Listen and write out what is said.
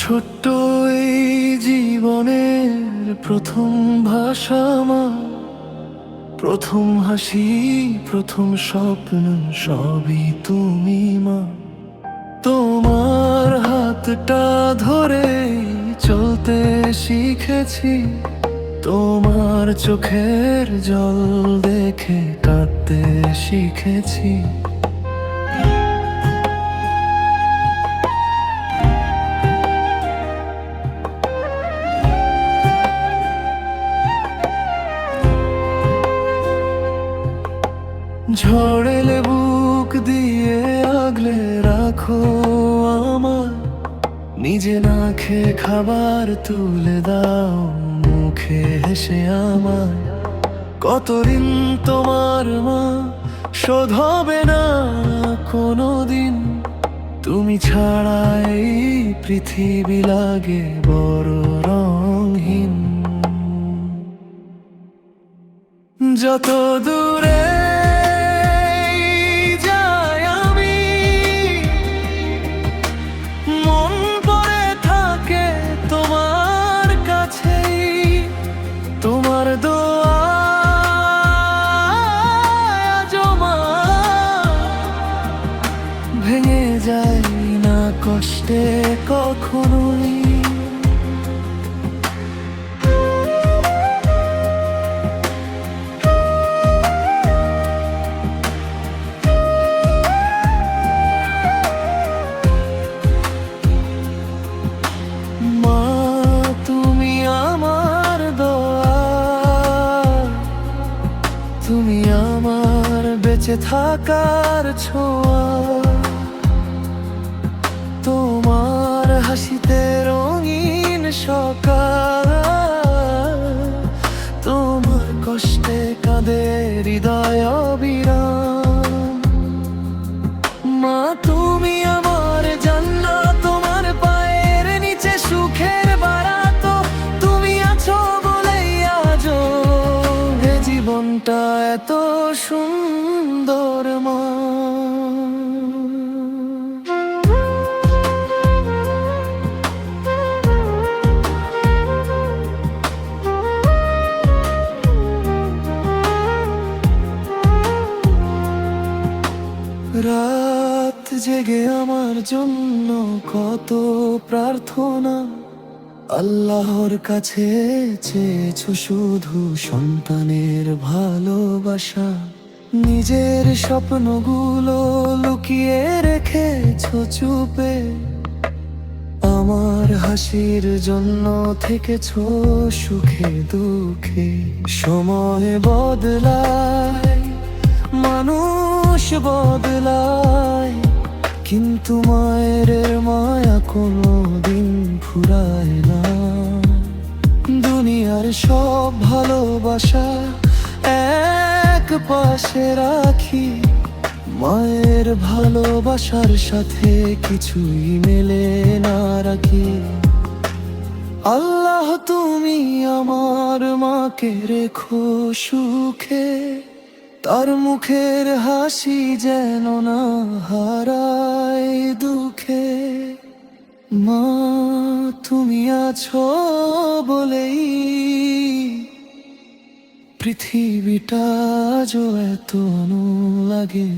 ছোট্ট এই জীবনের প্রথম ভাষা মা, প্রথম হাসি, প্রথম স্বপ্ন, সবই তুমি মা। তোমার হাতটা ধরে চলতে শিখেছি, তোমার চোখের জল দেখে কাঁদতে শিখেছি। ঝড় এলে বুক দিয়ে আগলে রাখো আমার, নিজে না খেয়ে খাবার তুলে দাও মুখে হেসে আমার। কত ঋণ তোমার মা শোধ হবে না কোনোদিন, তুমি ছাড়া এই পৃথিবী লাগে বড় রঙহীন। যত দূরে যাই আমি, মন পড়ে থাকে তোমার কাছেই। তোমার দোয়া জমা ভেঙে যায় না কষ্টে কখনোই। মা তুমি আমার দোয়া, তুমি আমার বেঁচে থাকার ছোঁয়া। তোমার হাসিতে রঙিন সকাল, তোমার কষ্টে কাঁদে হৃদয় অবিরাম। মা তুমি আমার জান্নাত, তোমার পায়ের নিচে সুখের বারাত। তুমি আছো বলেই আজও এ জীবনটা এত সুন্দর মা। রাত জেগে আমার জন্য কত প্রার্থনা, আল্লাহর কাছে চেয়েছো শুধু সন্তানের ভালোবাসা। নিজের স্বপ্নগুলো লুকিয়ে রেখেছো চুপে, আমার হাসির জন্য থেকেছো সুখে দুঃখে। সময় বদলায়, মানুষ বদলায়, কিন্তু মায়ের মায়া কোনোদিন ফুরায় না। দুনিয়ার সব ভালোবাসা এক পাশে রাখি, মায়ের ভালোবাসার সাথে কিছুই মেলে না রাখি। আল্লাহ তুমি আমার মাকে রেখো সুখে, তার মুখের হাসি যেন না হারায় দুঃখে। মা তুমি আছো বলেই পৃথিবীটা আজও এত লাগে।